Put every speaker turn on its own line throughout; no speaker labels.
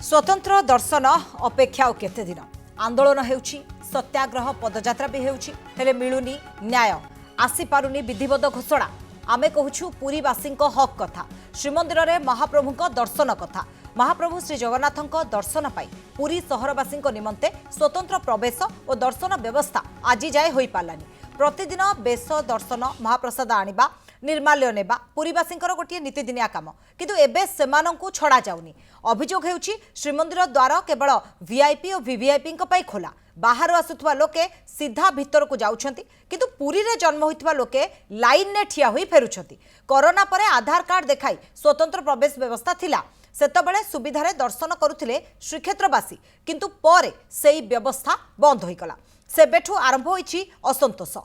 स्वतंत्र दर्शन अपेक्षा और केते दिन आंदोलन हेउछि सत्याग्रह पदयात्रा भी हेउछि हेले मिलुनी न्याय आसी पारुनी विधिवत घोषणा आमे कहूछु पुरीवासी हक कथा श्रीमंदिर में महाप्रभु दर्शन कथा महाप्रभु श्री जगन्नाथ दर्शन पाई पुरी सहरवासी निमंते स्वतंत्र प्रवेश और दर्शन व्यवस्था आज जाए हो पारानी प्रतिदिन बेश दर्शन महाप्रसाद आनिबा निर्माल्य नेबा पुरीवासी गोटे नीतिदिनिया कम किंतु एबे सेमानंकु छड़ा जाउनी अभियोग हेउछि श्रीमंदिर द्वार केवल वीआईपी और वीवीआईपी खोला बाहर आसुथुवा लोके सीधा भितर को जाउछंती किंतु पुरी रे जन्म होइथुवा लोके लाइन ने ठिया होई फेरुछंती कोरोना परे आधार कार्ड देखाई स्वतंत्र प्रवेश व्यवस्था थिला सेतबेले सुविधारे दर्शन करुथिले श्रीक्षेत्रवासी किंतु परे सेई व्यवस्था बंद होइगला सेबेठु आरंभ होइछि असंतोष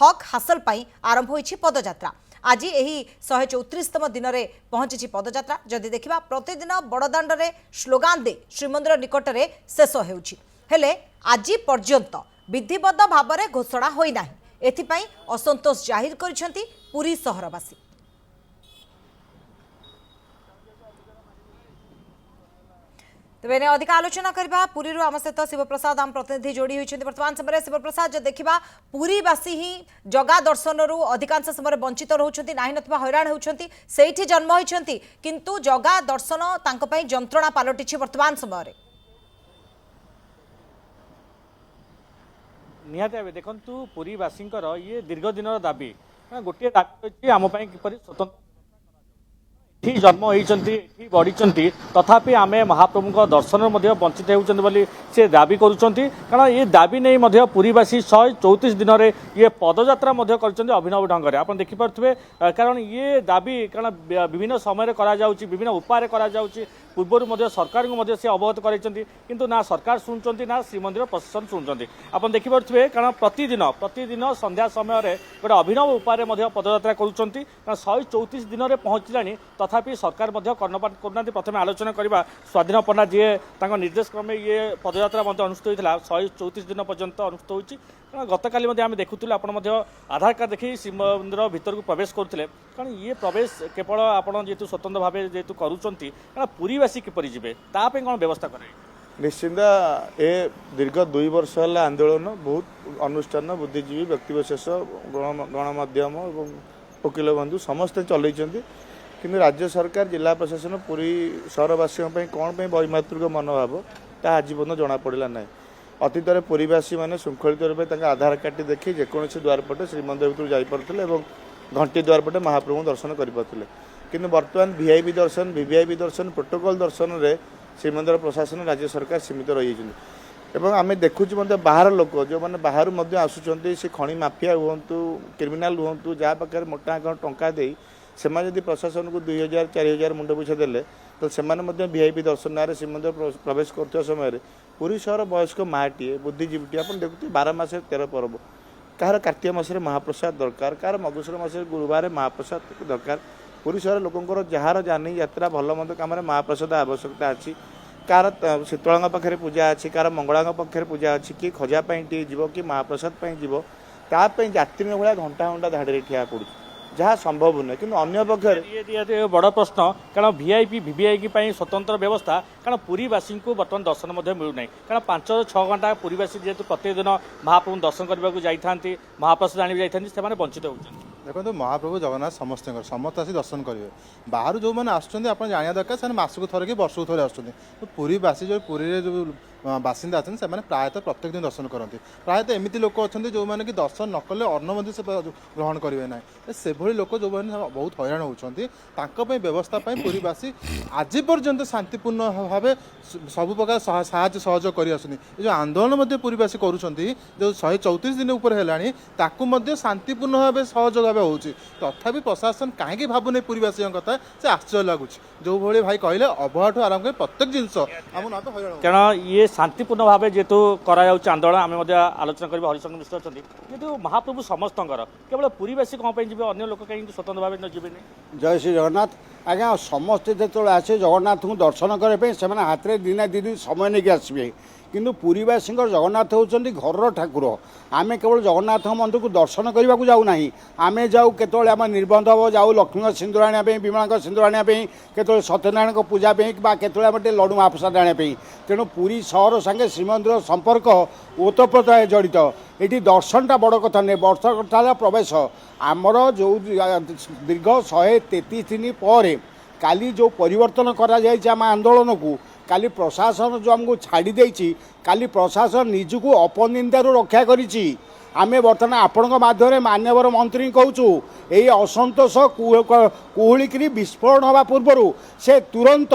हक हासिल पाई आरंभ होइछि पदयात्रा आज यही 134तम दिन में पहुंची पदयात्रा जदि देखा प्रतिदिन बड़दाण्ड रे स्लोगान दे श्रीमंदिर निकट में शेष होउछि हेले आज पर्यंत विधिवत भाव में घोषणा होई नाही एथिपाई असंतोष जाहिर करिसेंती पुरी सहरवासी तेज अधिक आलोचना करबा पुरी आम सहित शिवप्रसाद आम प्रतिनिधि जोड़ी होती बर्तमान समय शिवप्रसाद जो देखा पुरीवासी ही जगा दर्शन रु अधिकांश समय वंचित रोचंती नाही नथिबा हैरान होउछंती सेठी जन्म होइछंती किंतु जगा दर्शन तांको पई जंत्रणा पालटिछि वर्तमान समय
निहाती देखु पुरीवासी ये दीर्घ दिन दाबी गोटे दाबी आम किपरि स्वतंत्र जन्म होती बढ़ी तथापि आम महाप्रभु दर्शन वंचित होती से दाबी करुँच कारण ये दाबी नहीं पुरीवासी 134 दिन में ये पदयात्रा कर अभिनव ढंग से आप देखिपे कारण ये दाबी कारण विभिन्न समय विभिन्न उपाय पूर्वर सरकार को से अवगत कर ना सरकार शुणुंट ना श्रीमंदिर प्रशासन शुणुंट आप देखिपे कारण प्रतिदिन संध्या समय गोटे अभिनव उपाय पदयात्रा करुँच 134 दिन में पहुँचला तथापि सरकार कर्णपात करना प्रथम आलोचना करवा स्वाधीन पण्डा जी निर्देश क्रमे ये पदयात्रा अनुष्ठित होता 134 दिन पर्यंत अनुष्ठित हो गतकाली आम देखुलू आप आधार कार्ड देखिए श्रीमंदिर भीतर को प्रवेश करुले कारण ये प्रवेश केवल आप जेहेतु स्वतंत्र भाव जेहेतु करुँच पुरीवासी किपरि जी ताप कौन व्यवस्था करें
निश्चिंत ए दीर्घ 2 वर्ष है आंदोलन बहुत अनुष्ठान बुद्धिजीवी व्यक्तिविशेष गणमाध्यम और वकिल बंधु समस्ते चलते किंतु राज्य सरकार जिला प्रशासन पुरी सहरवासी कौन वैमातृक मनोभाव ता आज पर्यटन जना पड़ा ना अतीत में पुरीवासी मैंने श्रृंखलित रूप आधार कार्ड देखी जेकोसी द्वारपटे श्रीमंदिर भर जापे और घंटी द्वारपटे महाप्रभु दर्शन करें किंतु बर्तमान वीआईपी दर्शन वीवीआईपी दर्शन प्रोटोकॉल दर्शन में श्रीमंदिर प्रशासन राज्य सरकार सीमित रही एवं आम देखुँ बाहर लोक जो मैंने बाहर आसुँच से खनि माफिया हूँ क्रिमिनाल हूँ जहाँ पाखे मोटा टंका दे से प्रशासन को 2000-4000 मुंड पिछा देले तो से वीआईपी दर्शन ना श्रीमंदिर प्रवेश कर समय पुरी सहर वयस्क माटीए बुद्धिजीवी आप देखते 12 मास 13 पर्व कहार कार्तिक मासरे महाप्रसाद दरकार कहार मगुसर मास गुरुवार महाप्रसाद दरकार पुरी सहर लोकंर जार जानी यात्रा भल मंद कम महाप्रसाद आवश्यकता अच्छी कहार शीतला पाखे पूजा अच्छी कहार मंगला पाखे पूजा अच्छी किए खजापाई जीव कि महाप्रसाद जीव तापाई यात्री भाया घंटा घंटा धाड़ी ठिया पड़ू जहाँ संभव नुहे कि अन्य पक्षर
बड़ प्रश्न कारण वीआईपी वीवीआईपी स्वतंत्र व्यवस्था कारण पुरीवासी को बर्तमान दर्शन मिलूना कारण 5-6 घंटा पुरीवासी जेहेतु प्रतिदिन महाप्रभु दर्शन करने को जाती महाप्रसाद आने जाते वंचित होती
देखो महाप्रभु जगन्नाथ समस्त आसी दर्शन करेंगे बाहर जो मैंने आसुँच आप जाना दरकार से मासक थरे कि वर्ष को थे आसुँच तो पुरीवासी जो पुरी जो बासिंदा अच्छे से प्रायतः प्रत्येक दिन दर्शन करती प्रायतः एमती लोक अच्छा जो मैंने कि दर्शन न कले अन्न से ग्रहण करेंगे ना से लोक जो मैंने बहुत हैरान होती व्यवस्था पुरीवासी आज पर्यंत शांतिपूर्ण भाव सब प्रकार साहय सहयोग कर जो आंदोलन पुरीवासी करुँच जो 134 दिन उपर है शांतिपूर्ण भाव सहयोग भाव हो तथापि प्रशासन कहीं भावुना पुरीवासी कथा से आश्चर्य लगुच जो भाई भाई कहले अबहाठू आरंभ कर प्रत्येक जिनस
कारण ये शांतिपूर्ण भाव जेहेतु आंदोलन आम आलोचना कर हरिशंकर मिश्र अच्छा किंतु महाप्रभु समस्त केवल पुरीवासी कौन जी अन्य लोक कहीं स्वतंत्र भाव न जी
जय श्री जगन्नाथ आज्ञा समस्ते जो आसे जगन्नाथ को दर्शन करने से हाथ में दिन दी दिन समय नहीं आसबे किंतु पुरीवासी जगन्नाथ होती घर ठाकुर आम केवल जगन्नाथ मंदिर को दर्शन करने को जाऊना आम जाऊ केतले आम निर्बंध हम जाऊ लक्ष्मी सिंदूर आने विमला सिंदूर आने केतले सत्यनारायण पूजा केतले आम लड्डू महाप्रसाद आने तेणु पुरी सहर सांगे श्रीमंदिर संपर्क ओतप्रोत जड़ित ये दर्शनटा बड़ कथा नहीं वर्ष कथा प्रवेश आमर जो दीर्घ 133 दिन पर काली जो परिवर्तन करा जायछि आम आंदोलन को काली प्रशासन जो आमको छाड़ी देछि काली प्रशासन निजको अपनिंदारू रक्षा करिछि आमे बर्तमान आपण माध्यम मान्यवर मंत्री कहूँ यही असंतोष कुहुलिकी विस्फोरण हवा पूर्वर से तुरंत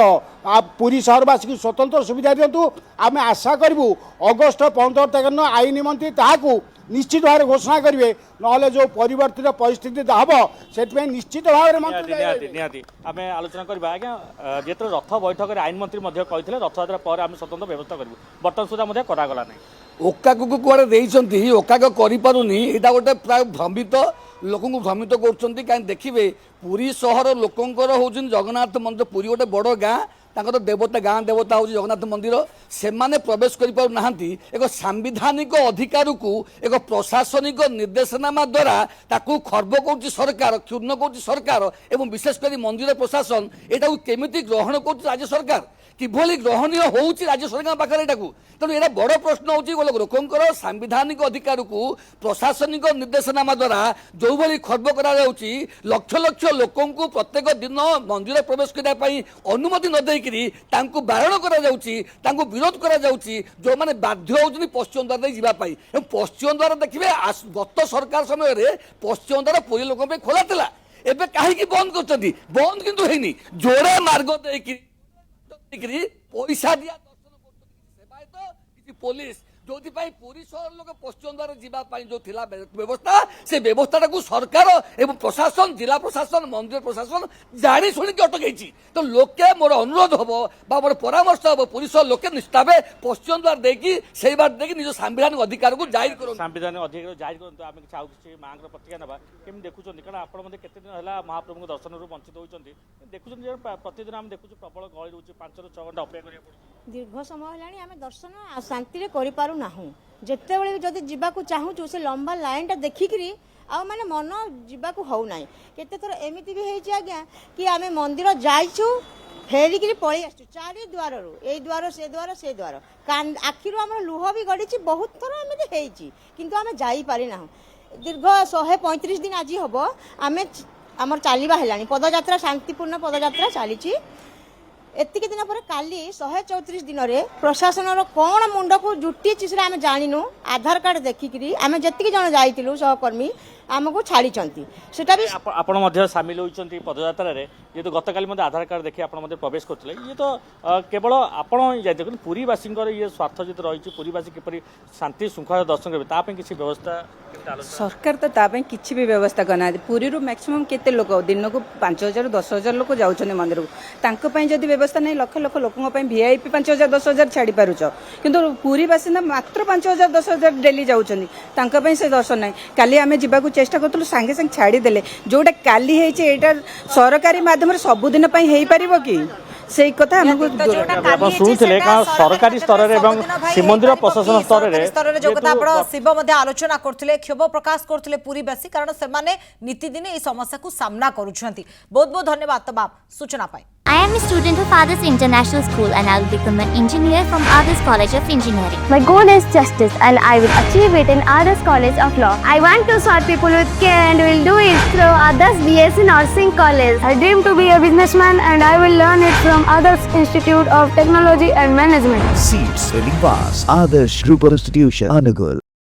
पुरी सहरवासी को स्वतंत्र सुविधा दिंतु आम आशा करूँ अगस्ट 15 तारिख आईन मंत्री ताकू निश्चित भाव घोषणा करेंगे ना जो परिवर्तित परिस्थिति हम से निश्चित भाव
आम आलोचना करवा आज्ञा जो रथ बैठक आईन मंत्री कहते रथयात्रा पर आम स्वतंत्र व्यवस्था करूँ बर्तमान सुधा करागला नहीं
ओकाक कुआड़े देइछंती ओकाक करि पारुनी एटा गोटे प्राय भ्रमित लोक भ्रमित करुँच कहीं देखिए पुरी सहर लोकंकर होउछन जगन्नाथ मंदिर पुरी गोटे बड़ गाँ तांकर देवता गाँ देवता हूँ जगन्नाथ मंदिर से माने प्रवेश कर पारु नाहांती एक सांविधानिक अधिकार को एक प्रशासनिक निर्देशनामा द्वारा ताकू खर्ब कर सरकार क्षुण्ण कर सरकार एवं विशेषकर मंदिर प्रशासन एटा केमिति ग्रहण कर राज्य सरकार किभली ग्रहणीय होउछि राज्य सरकार पाखरे एटाकू तेणु एटा बड़ प्रश्न होउछि लोकंकर सांविधानिक अधिकार को प्रशासनिक निर्देशनामा द्वारा जो भली खर्ब करा जाउछि लक्ष लक्ष लोकों को प्रत्येक दिन मंदिर प्रवेश करने पाई अनुमति न देकरी तांको बारण करा जाउछि तांको विरोध करा जाउछि जो माने बाध्य होउछि पश्चिम द्वार दे जिबा पाई एवं पश्चिम द्वार देखिबे गत सरकार समय रे पश्चिम द्वार पुरी लोक पे खोला थिला एबे काहे की बंद करछंती बंद किंतु हेनी जोड़े मार्ग देकरी पैसा दिया दर्शन कर पुलिस जो पुरी सहर लोक पश्चिम द्वार जावाई जो थिला व्यवस्था से व्यवस्था को सरकार एवं प्रशासन जिला प्रशासन मंदिर प्रशासन जानी शुणी अटकई तो लोके मोर अनुरोध हम मोर परामर्श हम पुरी सहर लोके निष्ठावे पश्चिम द्वार देखी से बार देखी निज सांविधानिक अधिकार को जाहिर करो
सांविधानिक अधिकार जाहिर करते आम किसी किसी माँ प्रतिक्रिया ना केमी देखुं कारण आपड़ केते दिन है महाप्रभु दर्शन वंचित होती देखुं प्रतिदिन आम देखुँ प्रबल गहली रोचे 5 ରୁ 6 घंटा अपेक्षा करा
दीर्घ समय है आम दर्शन शांति करूँ जिते बड़े जदि जावाक चाहूँ से लंबा लाइन टा देखिकी आ माने मन जावाक हो ना केते थर एमती भी है आज्ञा कि आम मंदिर जाइछु फेरिकी पलि आसु 4 द्वार ए द्वार से द्वार से द्वार आखिर आम लुह भी गड़ी बहुत थर एमती किंतु आम जापारी ना दीर्घ 135 दिन आज हम आम आमर चलवा है पदयात्रा शांतिपूर्ण पदयात्रा चली एतिक दिन पर काली 134 दिन रे प्रशासन कौन मुंड को जुटी से आम जानू आधार कार्ड देखिकी आम जी जन जाइलु सहकर्मी आमको छाड़ी सेटा भी
आपण सामिल होती पदयात्रा जेहतु गतकाली आधार कार्ड देखिए आप प्रवेश करते ये तो केवल आपण जाते पुरीवासी ये स्वार्थ जो रही पुरीवासी किपर शांति श्रृंखला दर्शन करेंगे किसी व्यवस्था
सरकार तो तापाई किसी भी व्यवस्था करना पुरी मैक्सिमम केते लोक दिन को 5,000 10,000 लोक जाऊँ मंदिर को जदि व्यवस्था नहीं लक्ष लक्ष लोकों VIP 5,000 10,000 छाड़ी पारुच किंतु पुरी बासिंदा मात्र 5,000 10,000 डेली जाऊँच से दर्शन ना काली आम जावाक चेष्टा करूँ सांगे सांगे छाड़ीदे जोटा काली है सरकारी माध्यम सबुदिन हो पार कि से कथा हमको
शुणुले सरकारी स्तर में श्रीमंदिर प्रशासन स्तर
जो कथा आप शिव आलोचना करते क्षोभ प्रकाश करते पुरीवासी कारण से नीतिदिन ये समस्या को सामना करुँच बहुत बहुत धन्यवाद तमाम सूचना पाई।
I am a student of Adarsh International School and I will become an engineer from Adarsh College of Engineering.
My goal is justice and I will achieve it in Adarsh College of Law. I want to serve people with care and will do it through Adarsh BSc Nursing College. I dream to be a businessman and I will learn it from Adarsh Institute of Technology and Management.
Seats filling vast. Adarsh Group of Institution, Anugul.